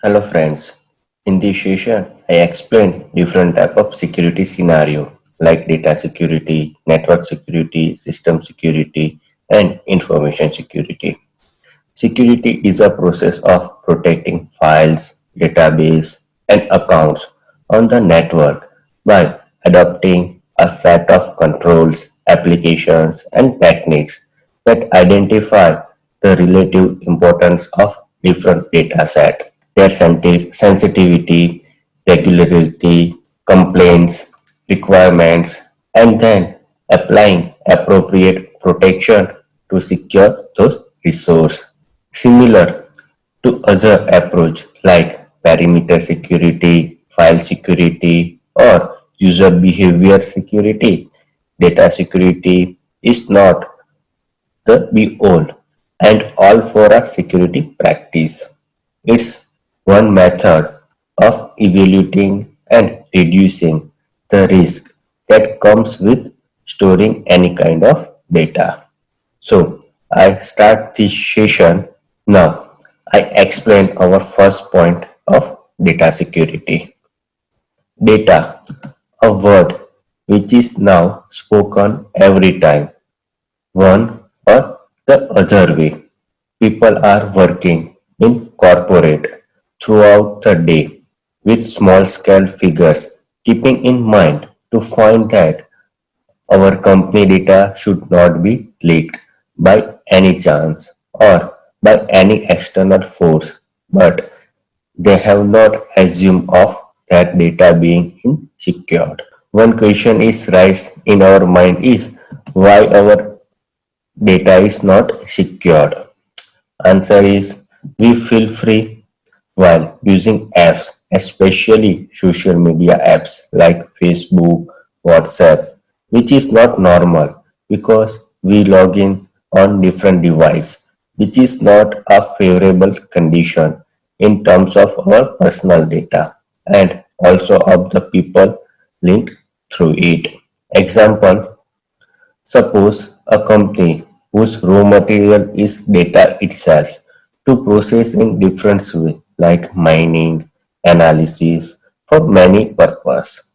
Hello friends. In this session, I explain different type of security scenario like data security, network security, system security, and information security. Security is a process of protecting files, database, and accounts on the network by adopting a set of controls, applications, and techniques that identify the relative importance of different data set, their sensitivity, regularity, complaints, requirements, and then applying appropriate protection to secure those resources. Similar to other approach like perimeter security, file security, or user behavior security, data security is not the be all and all for a security practice. It's one method of evaluating and reducing the risk that comes with storing any kind of data. So I start this session now. I explain our first point of data security. Data, a word which is now spoken every time, one or the other way. People are working in corporate throughout the day with small scale figures, keeping in mind to find that our company data should not be leaked by any chance or by any external force, but they have not assumed of that data being secured. One question is rise in our mind is why our data is not secured. Answer is we feel free while using apps, especially social media apps like Facebook, WhatsApp, which is not normal because we log in on different device, which is not a favorable condition in terms of our personal data and also of the people linked through it. Example, suppose a company whose raw material is data itself to process in different way like mining, analysis for many purpose.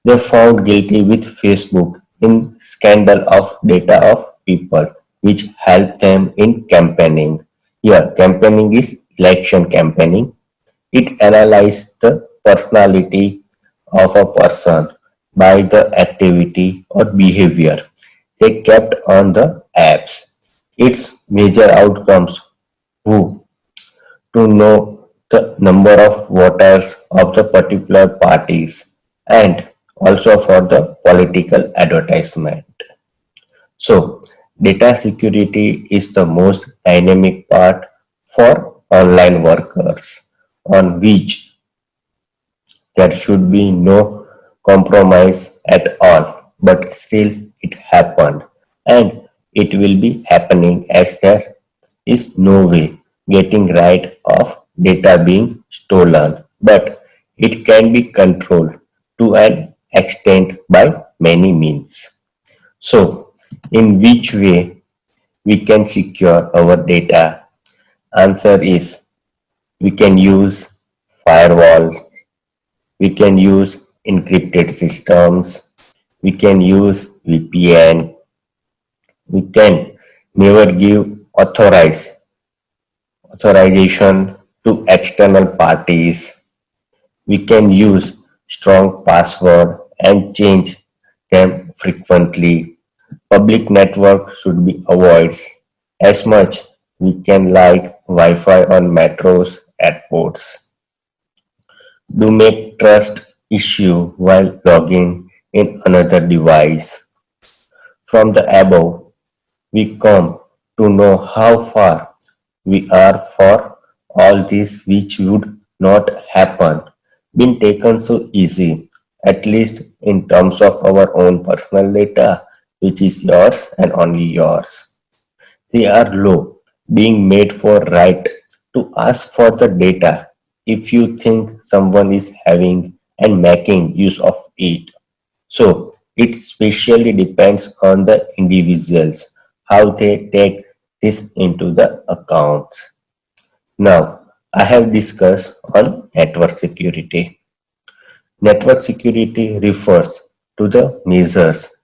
They found guilty with Facebook in scandal of data of people which helped them in campaigning. Here, campaigning is election campaigning. It analyzed the personality of a person by the activity or behavior they kept on the apps. Its major outcomes who to know the number of voters of the particular parties and also for the political advertisement. So, data security is the most dynamic part for online workers on which there should be no compromise at all, but still it happened and it will be happening as there is no way getting rid of data being stolen, but it can be controlled to an extent by many means. So, in which way we can secure our data? Answer is we can use firewalls, we can use encrypted systems, we can use VPN, we can never give authorization to external parties, we can use strong password and change them frequently. Public network should be avoided as much we can like Wi-Fi on metros, airports. Do make trust issue while logging in another device. From the above, we come to know how far we are for all this which would not happen been taken so easy, at least in terms of our own personal data, which is yours and only yours. They are low, being made for right to ask for the data if you think someone is having and making use of it. So it specially depends on the individuals how they take this into the account. Now I have discussed on network security. Network security refers to the measures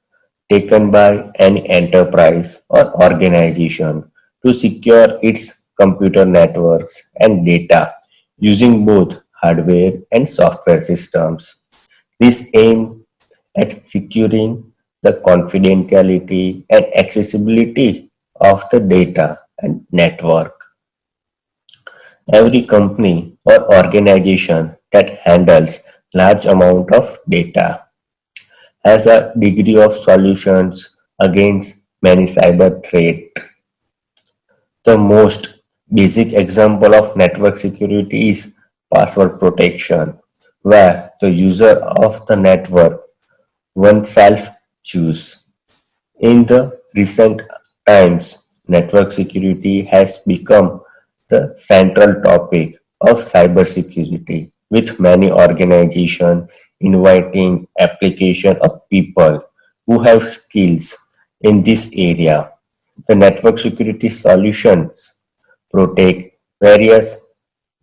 taken by any enterprise or organization to secure its computer networks and data using both hardware and software systems. This aim at securing the confidentiality and accessibility of the data and network. Every company or organization that handles large amount of data has a degree of solutions against many cyber threats. The most basic example of network security is password protection, where the user of the network oneself choose. In the recent times, network security has become the central topic of cybersecurity, with many organizations inviting application of people who have skills in this area. The network security solutions protect various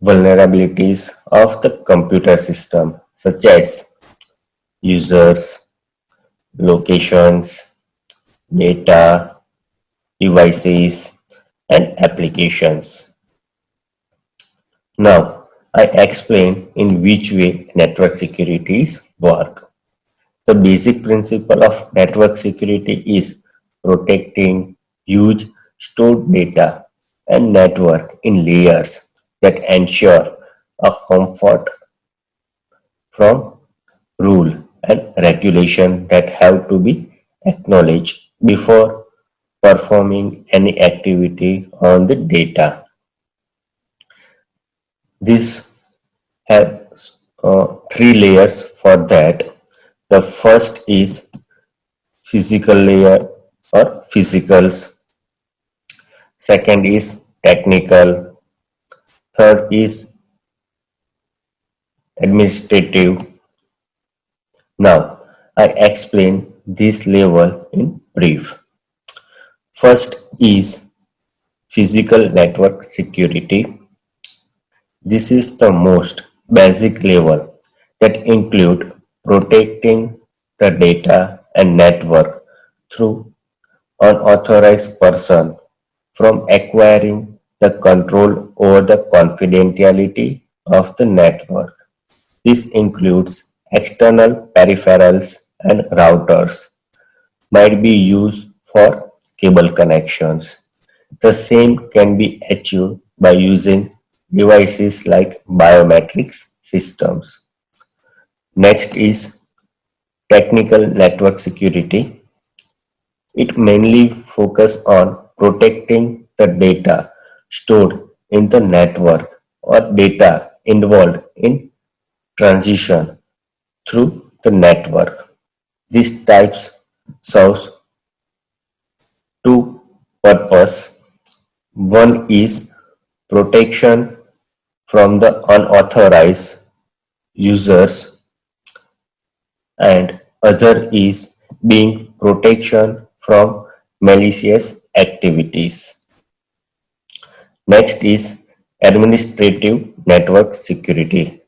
vulnerabilities of the computer system, such as users, locations, data, devices, and applications. Now, I explain in which way network securities work. The basic principle of network security is protecting huge stored data and network in layers that ensure a comfort from rule and regulation that have to be acknowledged before performing any activity on the data. This has three layers for that. The first is physical layer or physicals. Second is technical. Third is administrative. Now, I explain this level in brief. First is physical network security. This is the most basic level that include protecting the data and network through unauthorized person from acquiring the control over the confidentiality of the network. This includes external peripherals and routers might be used for cable connections. The same can be achieved by using devices like biometrics systems. Next is technical network security. It mainly focuses on protecting the data stored in the network or data involved in transition through the network. These types serves two purposes. One is protection from the unauthorized users and other is being protection from malicious activities. Next is administrative network security.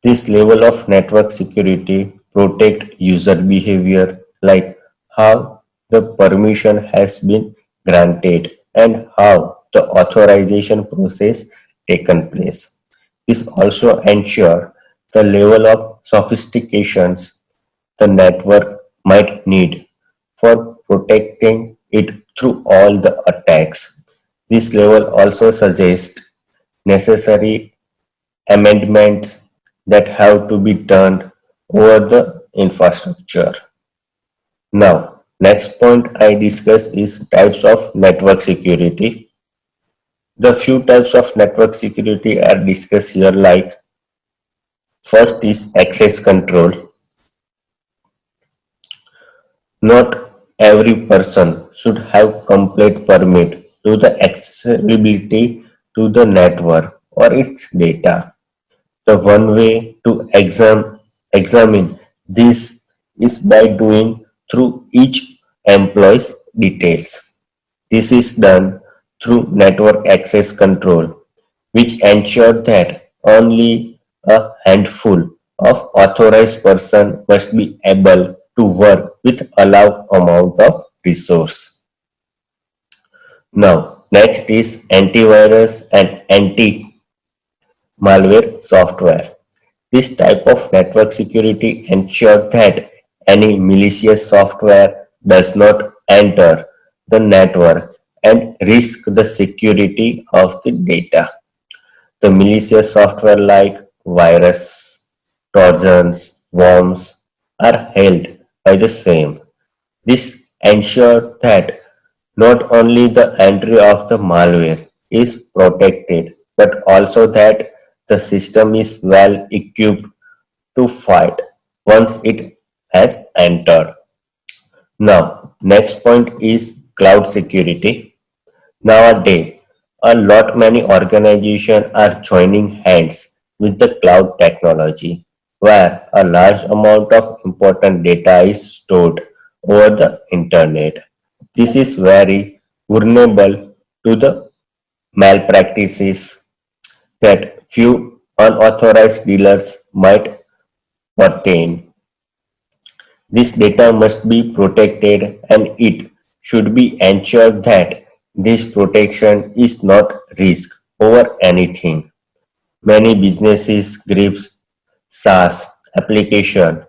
This level of network security protect user behavior like how the permission has been granted and how the authorization process taken place. This also ensure the level of sophistications the network might need for protecting it through all the attacks. This level also suggests necessary amendments that have to be done over the infrastructure. Now, next point I discuss is types of network security. The few types of network security are discussed here like first is access control. Not every person should have complete permit to the accessibility to the network or its data. The one way to examine this is by doing through each employee's details. This is done through network access control. which ensure that only a handful of authorized persons must be able to work with allowed amount of resource. Now, next is antivirus and anti-malware software. This type of network security ensures that any malicious software does not enter the network and risk the security of the data. The malicious software like virus, trojans, worms are held by the same. This ensures that not only the entry of the malware is protected, but also that the system is well equipped to fight once it has entered. Now, next point is cloud security. Nowadays, a lot many organizations are joining hands with the cloud technology, where a large amount of important data is stored over the internet. This is very vulnerable to the malpractices that few unauthorized dealers might obtain. This data must be protected and it should be ensured that this protection is not risk over anything. Many businesses grips SaaS application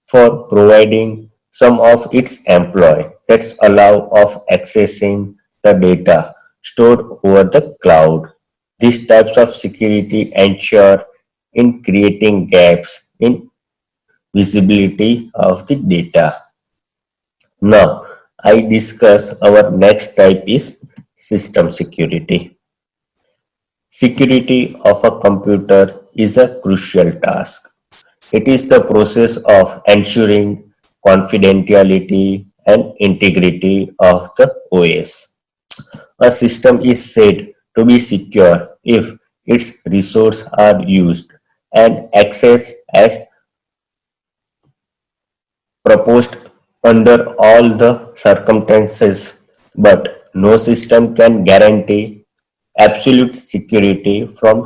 for providing some of its employee that allow of accessing the data stored over the cloud. These types of security ensure in creating gaps in visibility of the data. Now, I discuss our next type is system security. Security of a computer is a crucial task. It is the process of ensuring confidentiality and integrity of the OS. A system is said to be secure if its resources are used and accessed as proposed under all the circumstances, but no system can guarantee absolute security from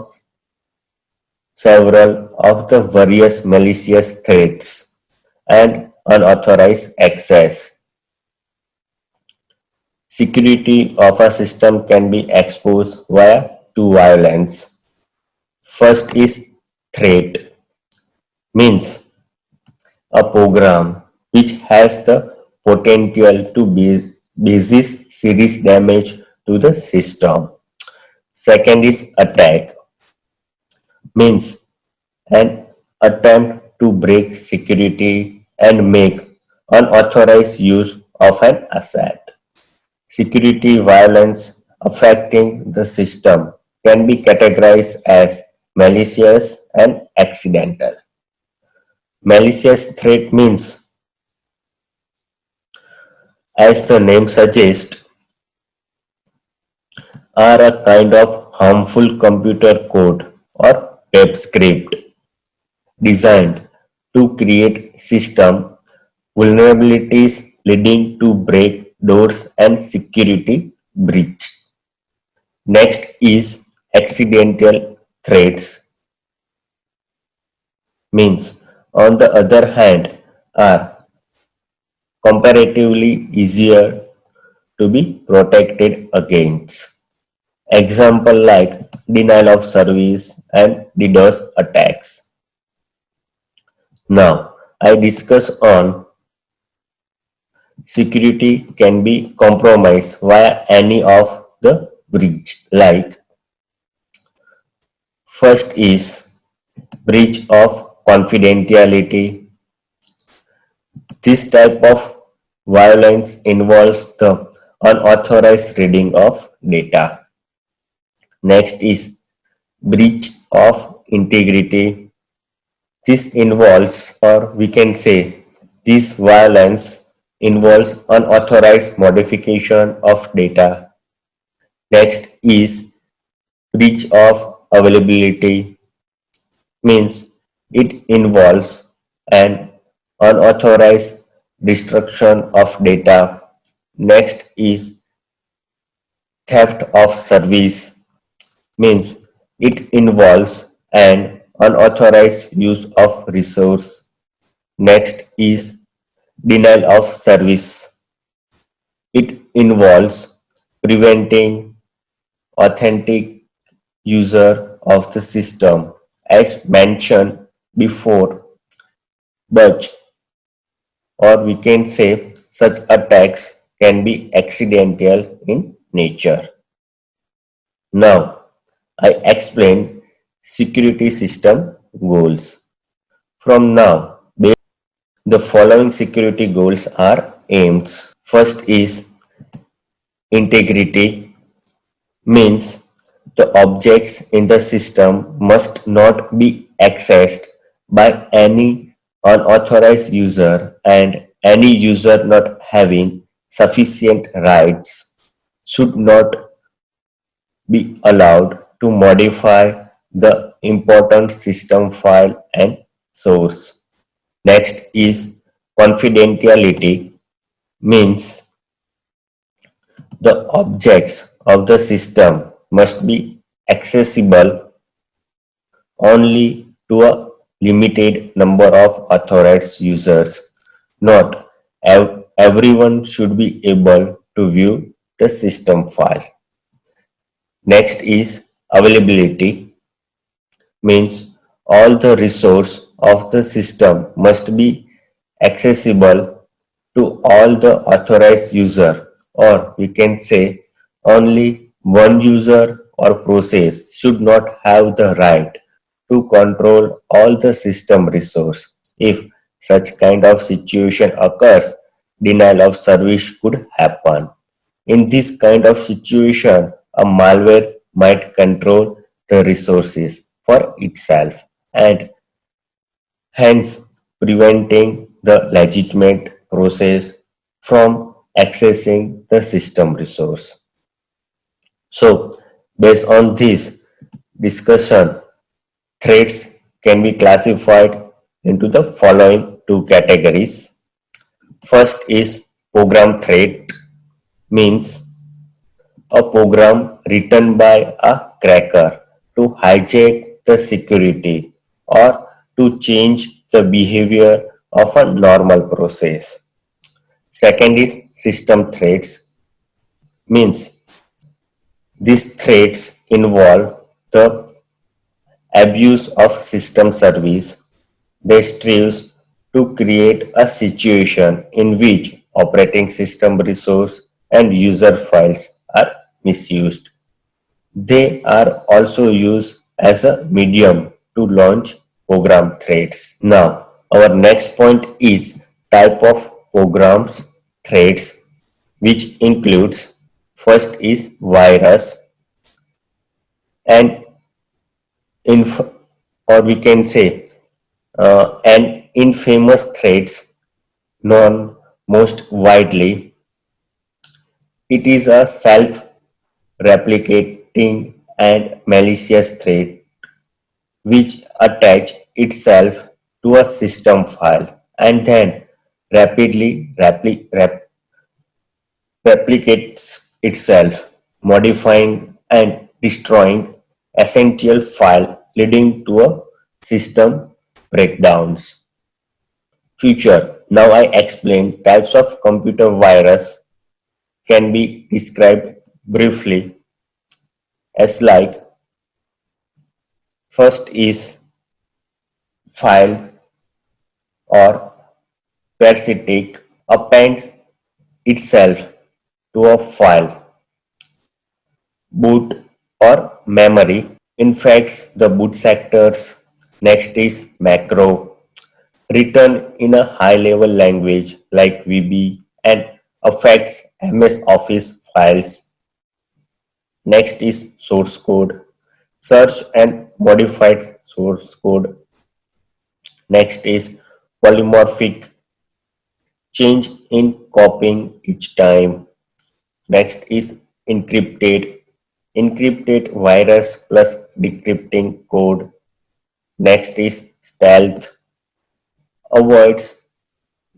several of the various malicious threats and unauthorized access. Security of a system can be exposed via two violence. First is threat, means a program which has the potential to be causes serious damage to the system. Second is attack, means an attempt to break security and make unauthorized use of an asset. Security violence affecting the system can be categorized as malicious and accidental. Malicious threat means, as the name suggests, are a kind of harmful computer code or web script designed to create system vulnerabilities leading to break doors and security breach. Next is accidental threats, means on the other hand are comparatively easier to be protected against. Example like denial of service and DDoS attacks. Now, I discuss on security can be compromised via any of the breach. Like first is breach of confidentiality. This type of violence involves the unauthorized reading of data. Next is breach of integrity. This involves, or we can say, this violence involves unauthorized modification of data. Next is breach of availability, means it involves an unauthorized destruction of data. Next is theft of service, means It involves an unauthorized use of resource. Next is denial of service. It involves preventing authentic user of the system as mentioned before, but or we can say such attacks can be accidental in nature. Now, I explain security system goals. From now, the following security goals are aimed. First is integrity, means the objects in the system must not be accessed by any unauthorized user, and any user not having sufficient rights should not be allowed to modify the important system file and source. Next is confidentiality, means the objects of the system must be accessible only to a limited number of authorized users. Not everyone should be able to view the system file. Next is availability, means all the resource of the system must be accessible to all the authorized user, or we can say only one user or process should not have the right to control all the system resource. If such kind of situation occurs, denial of service could happen. In this kind of situation, a malware might control the resources for itself and hence preventing the legitimate process from accessing the system resource. So, based on this discussion, threats can be classified into the following two categories. First is program threat, means a program written by a cracker to hijack the security or to change the behavior of a normal process. Second is system threats, means these threats involve the abuse of system service. They strive to create a situation in which operating system resource and user files are misused. They are also used as a medium to launch program threads. Now, our next point is type of programs threads, which includes first is virus and inf or we can say an infamous threats known most widely. It is a self-replicating and malicious threat which attach itself to a system file and then rapidly replicates itself, modifying and destroying essential file, leading to a system breakdowns. Feature. Now I explain types of computer virus can be described briefly as like first is file or parasitic appends itself to a file, boot or memory, infects the boot sectors. Next is macro, written in a high level language like VB and affects MS Office files. Next is source code, search and modified source code. Next is polymorphic, change in copying each time. Next is encrypted, encrypted virus plus decrypting code. Next is stealth, avoids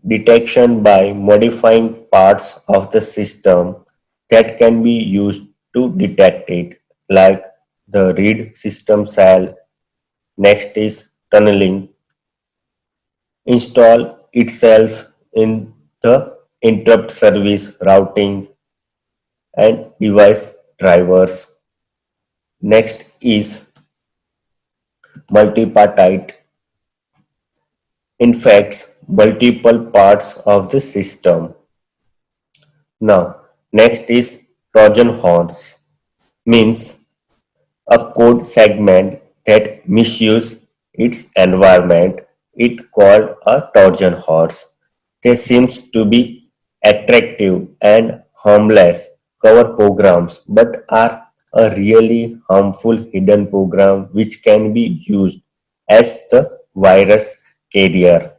detection by modifying parts of the system that can be used to detect it, like the read system shell. Next is tunneling. Install itself in the interrupt service routing and device drivers. Next is multipartite. Infects multiple parts of the system. Now, next is Trojan horse. Means a code segment that misuse its environment. It called a Trojan horse. They seems to be attractive and harmless cover programs, but are a really harmful hidden program which can be used as the virus carrier.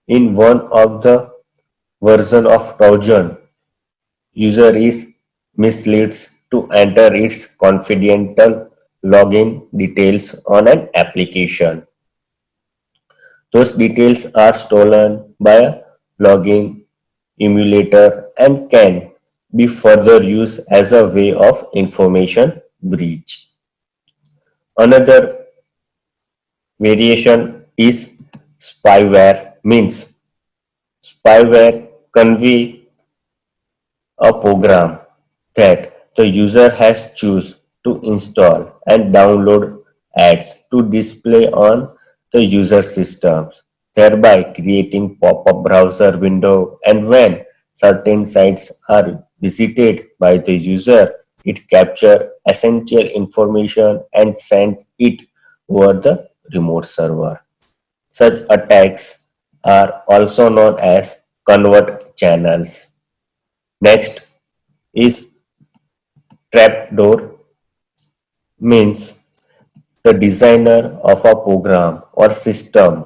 In one of the version of Trojan, user is misled to enter its confidential login details on an application. Those details are stolen by a login emulator and can be further used as a way of information breach. Another variation is spyware. Means spyware convey a program that the user has choose to install and download ads to display on the user systems, thereby creating pop-up browser window. And when certain sites are visited by the user, it capture essential information and send it over the remote server. Such attacks are also known as convert channels. Next is trapdoor. Means the designer of a program or system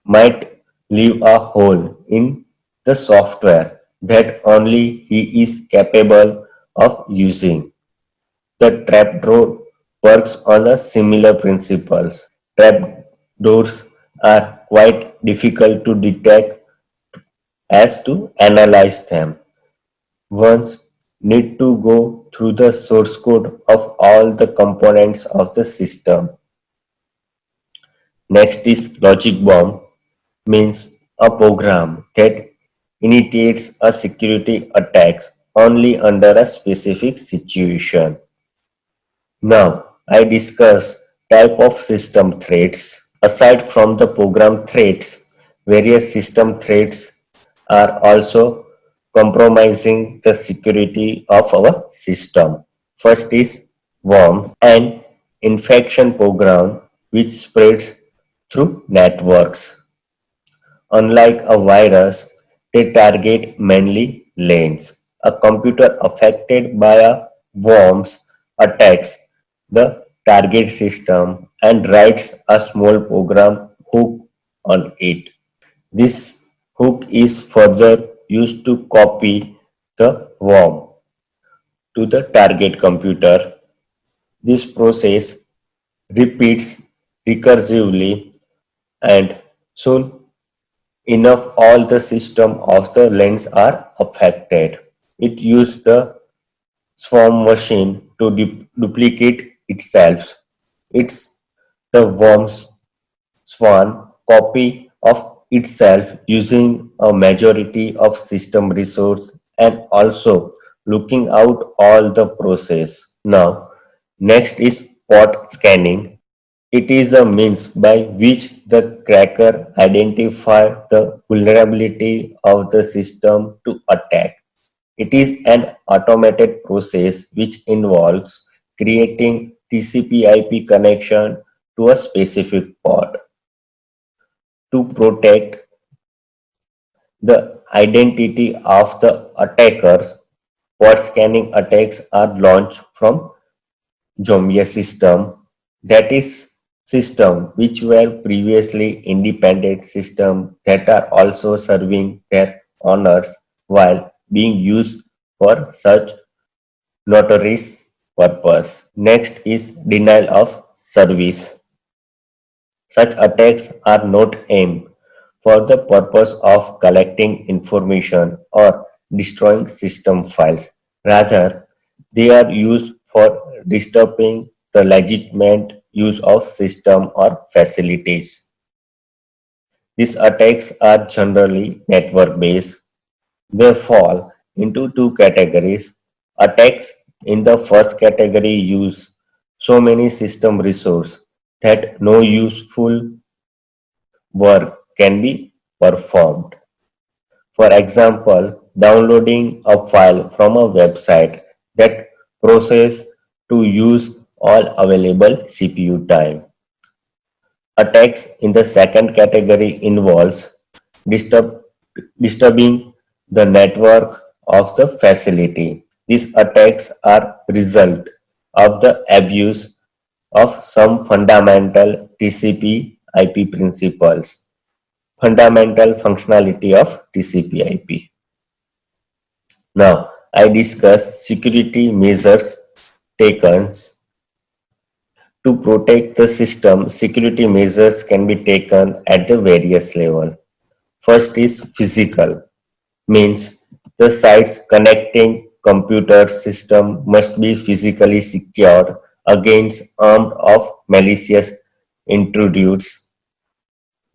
might leave a hole in the software that only he is capable of using. The trapdoor works on a similar principles. Trapdoors are quite difficult to detect as to analyze them. Ones need to go through the source code of all the components of the system. Next is logic bomb. Means a program that initiates a security attack only under a specific situation. Now, I discuss type of system threats. Aside from the program threats, various system threats are also compromising the security of our system. First is worm, an infection program which spreads through networks. Unlike a virus, they target mainly lanes. A computer affected by a worm's attacks the target system and writes a small program hook on it. This hook is further used to copy the worm to the target computer. This process repeats recursively and soon enough all the system of the lens are affected. It uses the swarm machine to duplicate itself. It's the worm's swan copy of itself using a majority of system resource and also looking out all the process. Now, next is port scanning. It is a means by which the cracker identify the vulnerability of the system to attack. It is an automated process which involves creating TCP/IP connection to a specific port to protect the identity of the attackers. Port scanning attacks are launched from Zombies system, that is system which were previously independent system that are also serving their owners while being used for such notorious purpose. Next is denial of service. Such attacks are not aimed for the purpose of collecting information or destroying system files. Rather, they are used for disturbing the legitimate use of system or facilities. These attacks are generally network-based. They fall into two categories. Attacks in the first category use so many system resources that no useful work can be performed. For example, downloading a file from a website that processes to use all available CPU time. Attacks in the second category involves disturb, disturbing the network of the facility. These attacks are result of the abuse of some fundamental TCP/IP principles, fundamental functionality of TCP/IP. Now, I discuss security measures taken to protect the system. Security measures can be taken at the various level. First is physical, means the sites connecting computer system must be physically secured against armed of malicious intrudes.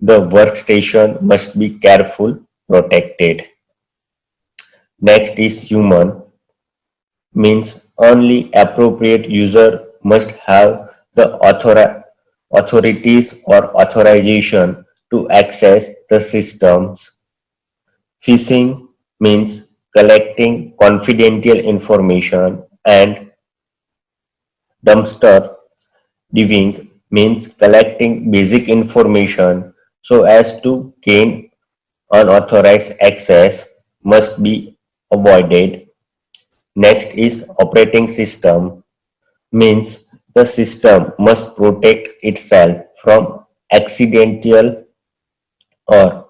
The workstation must be careful protected. Next is human, means only appropriate user must have the authorities or authorization to access the systems. Phishing means collecting confidential information, and dumpster diving means collecting basic information so as to gain unauthorized access must be avoided. Next is operating system, means the system must protect itself from accidental or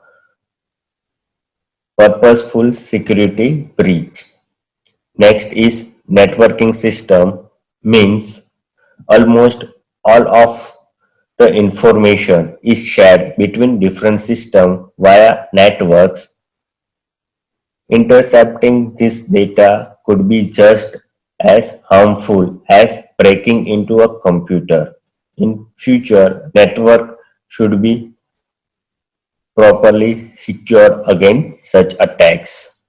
purposeful security breach. Next is networking system, means almost all of the information is shared between different systems via networks. Intercepting this data could be just as harmful as breaking into a computer. In future, network should be properly secured against such attacks.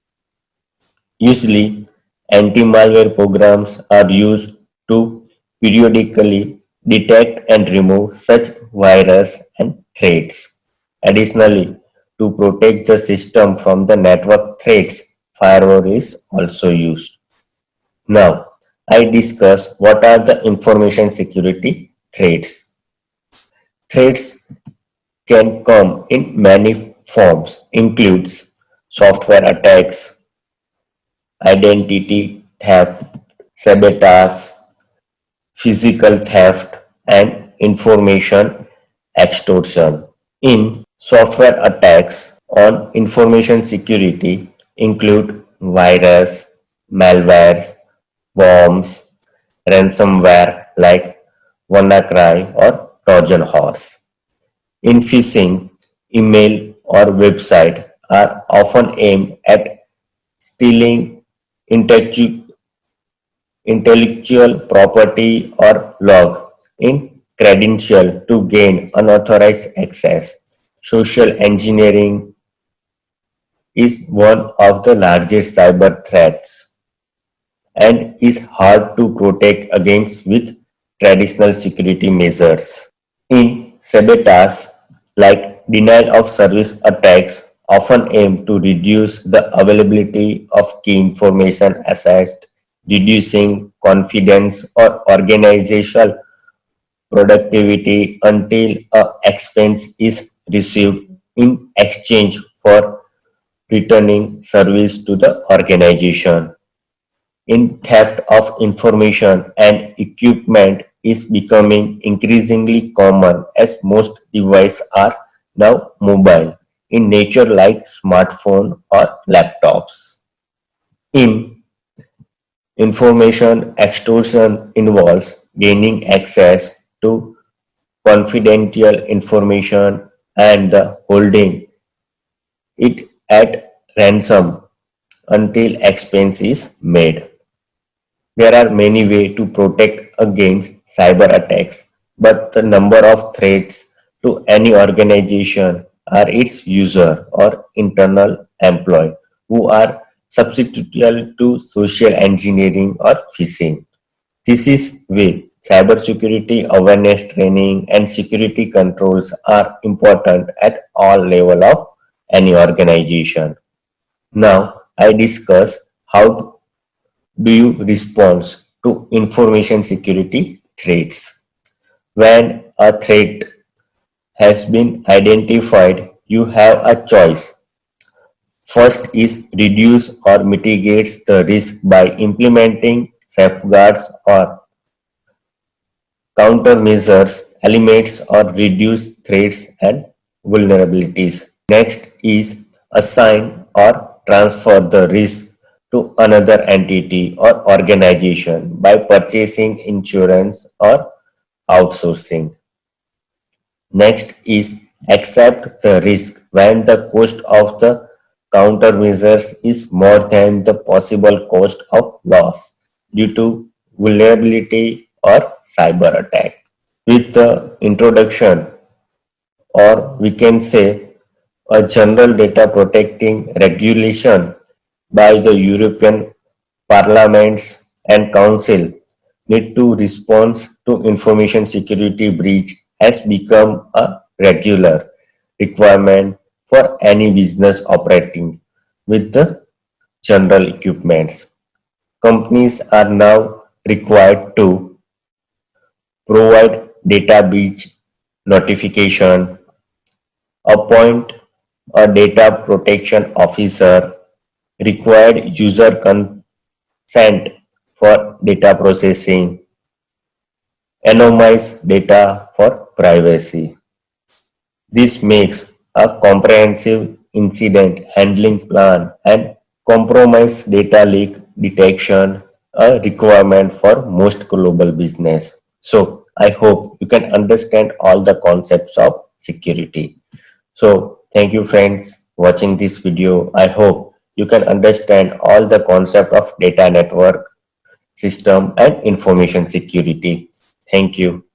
Usually, anti-malware programs are used to periodically detect and remove such virus and threats. Additionally, to protect the system from the network threats, firewall is also used. Now, I discuss what are the information security threats. Threats can come in many forms, includes software attacks, identity theft, sabotage, physical theft, and information extortion. In software attacks on information security include virus, malware, bombs, ransomware like WannaCry or Trojan horse. In phishing, email or website are often aimed at stealing intellectual property or log in credential to gain unauthorized access. Social engineering is one of the largest cyber threats and is hard to protect against with traditional security measures. In sabotage, like denial of service attacks, often aim to reduce the availability of key information assets, reducing confidence or organizational productivity until a expense is received in exchange for returning service to the organization. In theft of information and equipment is becoming increasingly common as most devices are now mobile in nature like smartphone or laptops. In information extortion involves gaining access to confidential information and the holding it at ransom until expense is made. There are many ways to protect against cyber attacks, but the number of threats to any organization or its user or internal employee who are substitutable to social engineering or phishing. This is why cybersecurity awareness training and security controls are important at all levels of any organization. Now, I discuss how do you respond to information security threats. When a threat has been identified, you have a choice. First is reduce or mitigates the risk by implementing safeguards or countermeasures, eliminates or reduce threats and vulnerabilities. Next is assign or transfer the risk to another entity or organization by purchasing insurance or outsourcing. Next is accept the risk when the cost of the countermeasures is more than the possible cost of loss due to vulnerability or cyber attack. With the introduction, or we can say a general data protecting regulation by the European Parliaments and Council need to respond to information security breach has become a regular requirement for any business operating with the general equipments. Companies are now required to provide data breach notification, appoint a data protection officer, required user consent for data processing, anonymize data for privacy. This makes a comprehensive incident handling plan and compromise data leak detection a requirement for most global business. So I hope you can understand all the concepts of security. So thank you friends watching this video. I hope you can understand all the concept of data network system and information security. Thank you.